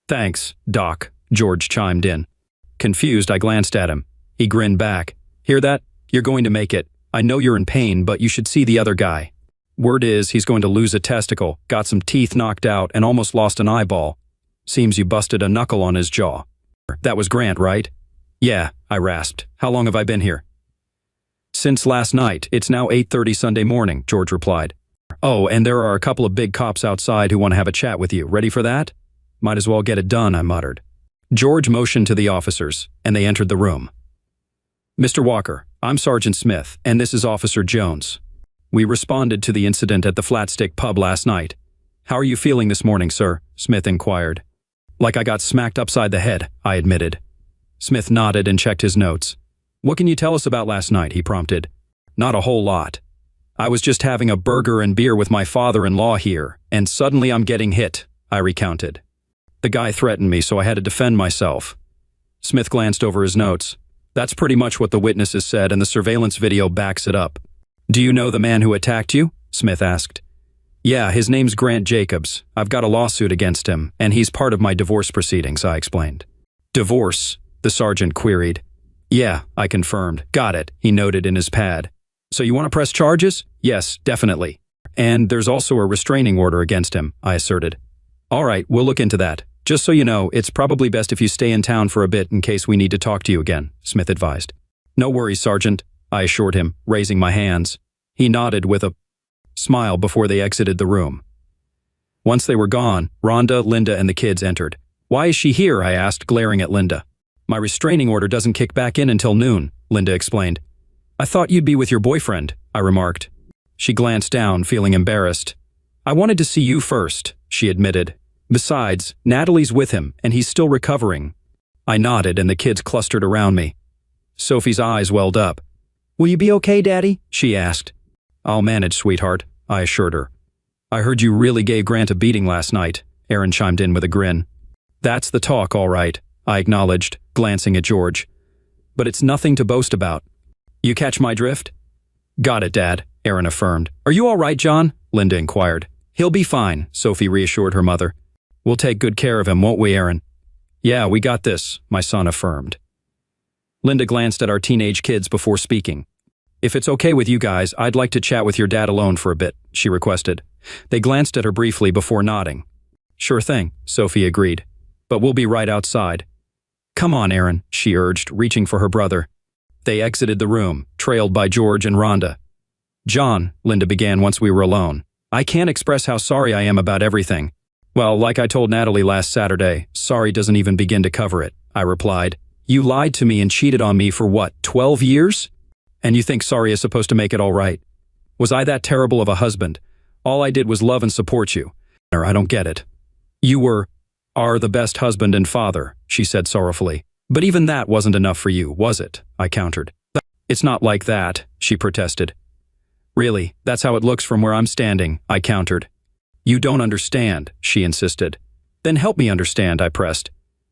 "Thanks, Doc," George chimed in. Confused, I glanced at him. He grinned back. "Hear that? You're going to make it. I know you're in pain, but you should see the other guy. Word is he's going to lose a testicle, got some teeth knocked out, and almost lost an eyeball. Seems you busted a knuckle on his jaw." "That was Grant, right?" "Yeah," I rasped. "How long have I been here?" "Since last night. It's now 8:30 Sunday morning," George replied. "Oh, and there are a couple of big cops outside who want to have a chat with you. Ready for that?" "Might as well get it done," I muttered. George motioned to the officers, and they entered the room. "Mr. Walker, I'm Sergeant Smith, and this is Officer Jones. We responded to the incident at the Flatstick pub last night. How are you feeling this morning, sir?" Smith inquired. "Like I got smacked upside the head," I admitted. Smith nodded and checked his notes. "What can you tell us about last night?" he prompted. "Not a whole lot. I was just having a burger and beer with my father-in-law here, and suddenly I'm getting hit," I recounted. "The guy threatened me, so I had to defend myself." Smith glanced over his notes. "That's pretty much what the witnesses said, and the surveillance video backs it up." "Do you know the man who attacked you?" Smith asked. "Yeah, his name's Grant Jacobs. I've got a lawsuit against him, and he's part of my divorce proceedings," I explained. "Divorce?" the sergeant queried. "Yeah," I confirmed. "Got it," he noted in his pad. "So you want to press charges?" "Yes, definitely. And there's also a restraining order against him," I asserted. "All right, we'll look into that. Just so you know, it's probably best if you stay in town for a bit in case we need to talk to you again," Smith advised. "No worries, Sergeant," I assured him, raising my hands. He nodded with a smile before they exited the room. Once they were gone, Rhonda, Linda, and the kids entered. "Why is she here?" I asked, glaring at Linda. "My restraining order doesn't kick back in until noon," Linda explained. "I thought you'd be with your boyfriend," I remarked. She glanced down, feeling embarrassed. "I wanted to see you first," she admitted. "Besides, Natalie's with him, and he's still recovering." I nodded, and the kids clustered around me. Sophie's eyes welled up. "Will you be okay, Daddy?" she asked. "I'll manage, sweetheart," I assured her. "I heard you really gave Grant a beating last night," Aaron chimed in with a grin. "That's the talk, all right," I acknowledged, glancing at George. "But it's nothing to boast about. You catch my drift?" "Got it, Dad," Aaron affirmed. "Are you all right, John?" Linda inquired. "He'll be fine," Sophie reassured her mother. "We'll take good care of him, won't we, Aaron?" "Yeah, we got this," my son affirmed. Linda glanced at our teenage kids before speaking. "If it's okay with you guys, I'd like to chat with your dad alone for a bit," she requested. They glanced at her briefly before nodding. "Sure thing," Sophie agreed. "But we'll be right outside." "Come on, Aaron," she urged, reaching for her brother. They exited the room, trailed by George and Rhonda. "John," Linda began once we were alone, "I can't express how sorry I am about everything." "Well, like I told Natalie last Saturday, sorry doesn't even begin to cover it," I replied. "You lied to me and cheated on me for what, 12 years? And you think sorry is supposed to make it all right? Was I that terrible of a husband? All I did was love and support you. I don't get it." "You are the best husband and father," she said sorrowfully. "But even that wasn't enough for you, was it?" I countered. "It's not like that," she protested. "Really, that's how it looks from where I'm standing," I countered. "You don't understand," she insisted. "Then help me understand," I pressed.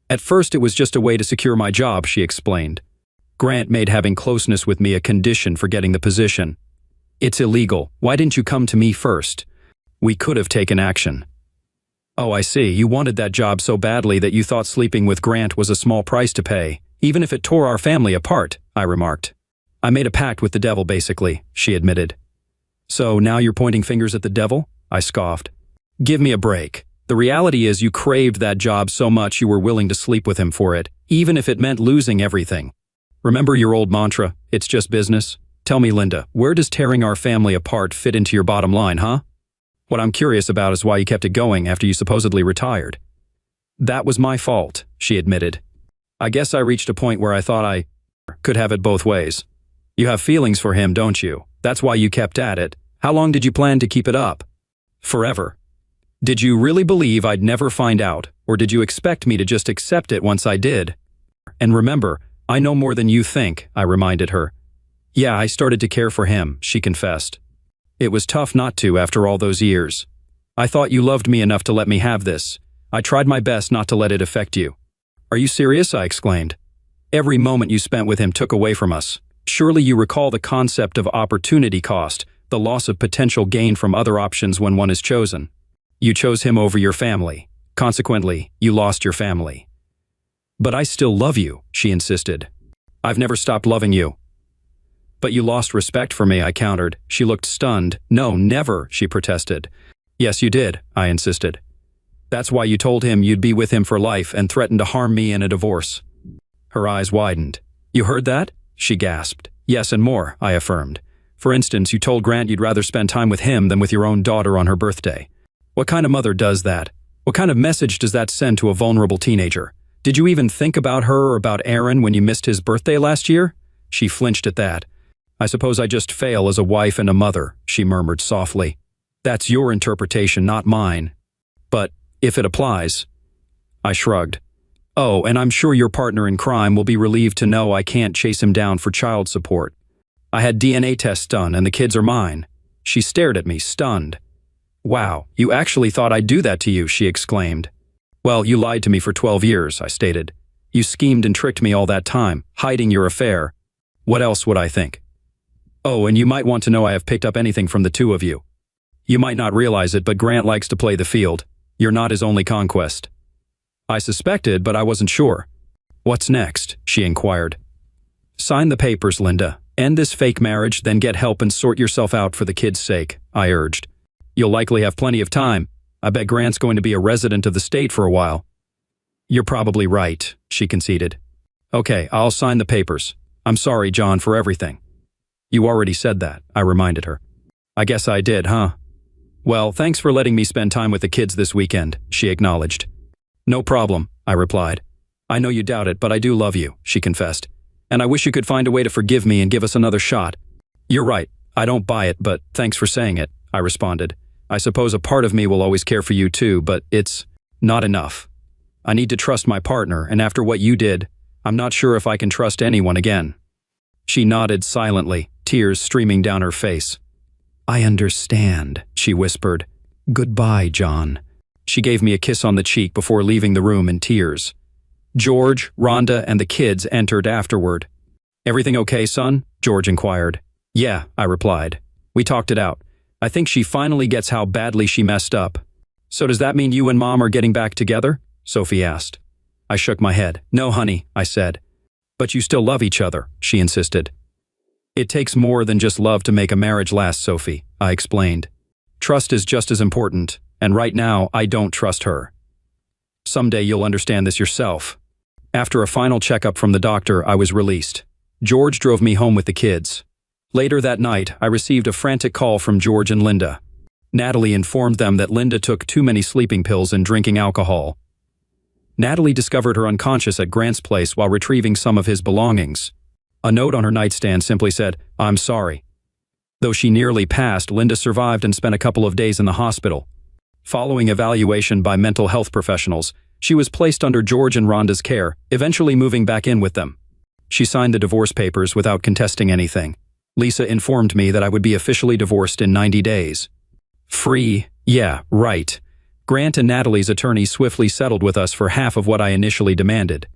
"At first it was just a way to secure my job," she explained. "Grant made having closeness with me a condition for getting the position. It's illegal. Why didn't you come to me first? We could have taken action." "Oh, I see. You wanted that job so badly that you thought sleeping with Grant was a small price to pay. Even if it tore our family apart, I remarked. I made a pact with the devil, basically, she admitted. So now you're pointing fingers at the devil? I scoffed. Give me a break. The reality is you craved that job so much you were willing to sleep with him for it, even if it meant losing everything. Remember your old mantra, it's just business? Tell me, Linda, where does tearing our family apart fit into your bottom line, huh? What I'm curious about is why you kept it going after you supposedly retired. That was my fault, she admitted. I guess I reached a point where I thought I could have it both ways. You have feelings for him, don't you? That's why you kept at it. How long did you plan to keep it up? Forever. Did you really believe I'd never find out, or did you expect me to just accept it once I did? And remember, I know more than you think, I reminded her. Yeah, I started to care for him, she confessed. It was tough not to after all those years. I thought you loved me enough to let me have this. I tried my best not to let it affect you. Are you serious? I exclaimed. Every moment you spent with him took away from us. Surely you recall the concept of opportunity cost, the loss of potential gain from other options when one is chosen. You chose him over your family. Consequently, you lost your family. But I still love you, she insisted. I've never stopped loving you. But you lost respect for me, I countered. She looked stunned. No, never, she protested. Yes, you did, I insisted. That's why you told him you'd be with him for life and threatened to harm me in a divorce. Her eyes widened. You heard that? She gasped. Yes, and more, I affirmed. For instance, you told Grant you'd rather spend time with him than with your own daughter on her birthday. What kind of mother does that? What kind of message does that send to a vulnerable teenager? Did you even think about her or about Aaron when you missed his birthday last year? She flinched at that. I suppose I just fail as a wife and a mother, she murmured softly. That's your interpretation, not mine. But if it applies. I shrugged. Oh, and I'm sure your partner in crime will be relieved to know I can't chase him down for child support. I had DNA tests done and the kids are mine. She stared at me, stunned. Wow, you actually thought I'd do that to you, she exclaimed. Well, you lied to me for 12 years, I stated. You schemed and tricked me all that time, hiding your affair. What else would I think? Oh, and you might want to know I have picked up anything from the two of you. You might not realize it, but Grant likes to play the field. You're not his only conquest. I suspected, but I wasn't sure. What's next? She inquired. Sign the papers, Linda. End this fake marriage, then get help and sort yourself out for the kids' sake, I urged. You'll likely have plenty of time. I bet Grant's going to be a resident of the state for a while. You're probably right, she conceded. Okay, I'll sign the papers. I'm sorry, John, for everything. You already said that, I reminded her. I guess I did, huh? Well, thanks for letting me spend time with the kids this weekend, she acknowledged. No problem, I replied. I know you doubt it, but I do love you, she confessed. And I wish you could find a way to forgive me and give us another shot. You're right, I don't buy it, but thanks for saying it, I responded. I suppose a part of me will always care for you too, but it's not enough. I need to trust my partner, and after what you did, I'm not sure if I can trust anyone again. She nodded silently, tears streaming down her face. I understand, she whispered. Goodbye, John. She gave me a kiss on the cheek before leaving the room in tears. George, Rhonda, and the kids entered afterward. Everything okay, son? George inquired. Yeah, I replied. We talked it out. I think she finally gets how badly she messed up. So does that mean you and Mom are getting back together? Sophie asked. I shook my head. No, honey, I said. But you still love each other, she insisted. It takes more than just love to make a marriage last, Sophie, I explained. Trust is just as important, and right now I don't trust her. Someday you'll understand this yourself. After a final checkup from the doctor, I was released. George drove me home with the kids. Later that night, I received a frantic call from George and Linda. Natalie informed them that Linda took too many sleeping pills and drinking alcohol. Natalie discovered her unconscious at Grant's place while retrieving some of his belongings. A note on her nightstand simply said, I'm sorry. Though she nearly passed, Linda survived and spent a couple of days in the hospital. Following evaluation by mental health professionals, she was placed under George and Rhonda's care, eventually moving back in with them. She signed the divorce papers without contesting anything. Lisa informed me that I would be officially divorced in 90 days. Free? Yeah, right. Grant and Natalie's attorney swiftly settled with us for half of what I initially demanded.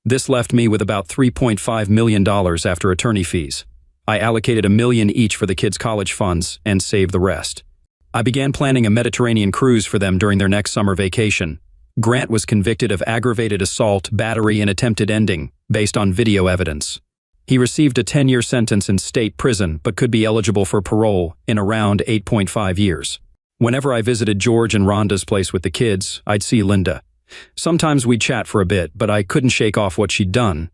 This left me with about $3.5 million after attorney fees. I allocated $1 million each for the kids' college funds and saved the rest. I began planning a Mediterranean cruise for them during their next summer vacation. Grant was convicted of aggravated assault, battery, and attempted ending, based on video evidence. He received a 10-year sentence in state prison but could be eligible for parole in around 8.5 years. Whenever I visited George and Rhonda's place with the kids, I'd see Linda. Sometimes we'd chat for a bit, but I couldn't shake off what she'd done.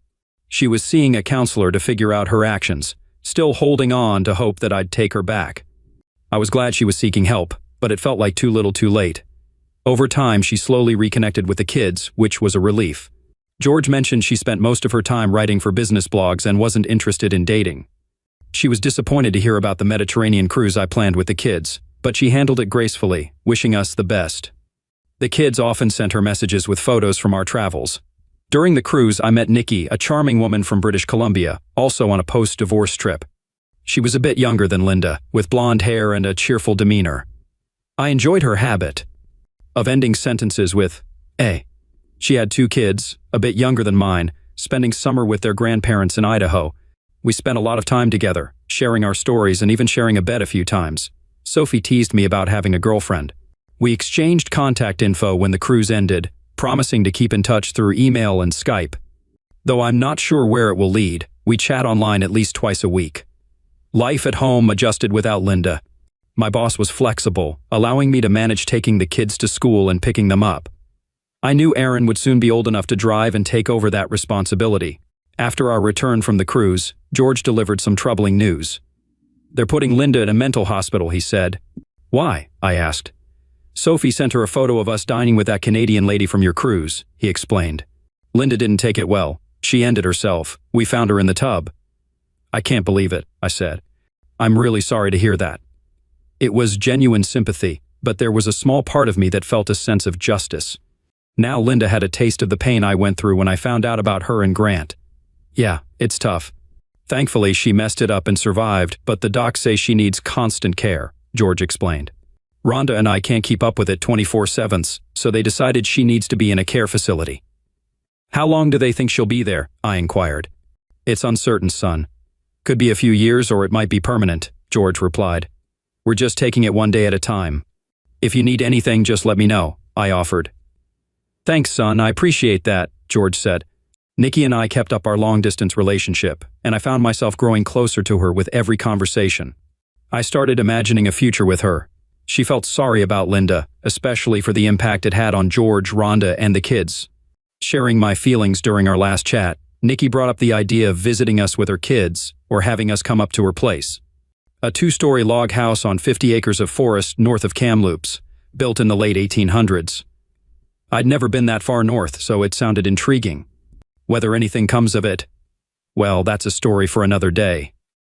She was seeing a counselor to figure out her actions, still holding on to hope that I'd take her back. I was glad she was seeking help, but it felt like too little too late. Over time, she slowly reconnected with the kids, which was a relief. George mentioned she spent most of her time writing for business blogs and wasn't interested in dating. She was disappointed to hear about the Mediterranean cruise I planned with the kids, but she handled it gracefully, wishing us the best. The kids often sent her messages with photos from our travels. During the cruise, I met Nikki, a charming woman from British Columbia, also on a post-divorce trip. She was a bit younger than Linda, with blonde hair and a cheerful demeanor. I enjoyed her habit of ending sentences with "a." She had 2 kids, a bit younger than mine, spending summer with their grandparents in Idaho. We spent a lot of time together, sharing our stories and even sharing a bed a few times. Sophie teased me about having a girlfriend. We exchanged contact info when the cruise ended, promising to keep in touch through email and Skype. Though I'm not sure where it will lead, we chat online at least twice a week. Life at home adjusted without Linda. My boss was flexible, allowing me to manage taking the kids to school and picking them up. I knew Aaron would soon be old enough to drive and take over that responsibility. After our return from the cruise, George delivered some troubling news. "They're putting Linda in a mental hospital," he said. "Why?" I asked. "Sophie sent her a photo of us dining with that Canadian lady from your cruise," he explained. "Linda didn't take it well. She ended herself. We found her in the tub." "I can't believe it," I said. "I'm really sorry to hear that." It was genuine sympathy, but there was a small part of me that felt a sense of justice. Now Linda had a taste of the pain I went through when I found out about her and Grant. "Yeah, it's tough. Thankfully, she messed it up and survived, but the docs say she needs constant care," George explained. "Rhonda and I can't keep up with it 24/7, so they decided she needs to be in a care facility." "How long do they think she'll be there?" I inquired. "It's uncertain, son. Could be a few years or it might be permanent," George replied. "We're just taking it one day at a time. If you need anything, just let me know," I offered. "Thanks, son, I appreciate that," George said. Nikki and I kept up our long-distance relationship, and I found myself growing closer to her with every conversation. I started imagining a future with her. She felt sorry about Linda, especially for the impact it had on George, Rhonda, and the kids. Sharing my feelings during our last chat, Nikki brought up the idea of visiting us with her kids or having us come up to her place. A 2-story log house on 50 acres of forest north of Kamloops, built in the late 1800s. I'd never been that far north, so it sounded intriguing. Whether anything comes of it, well, that's a story for another day.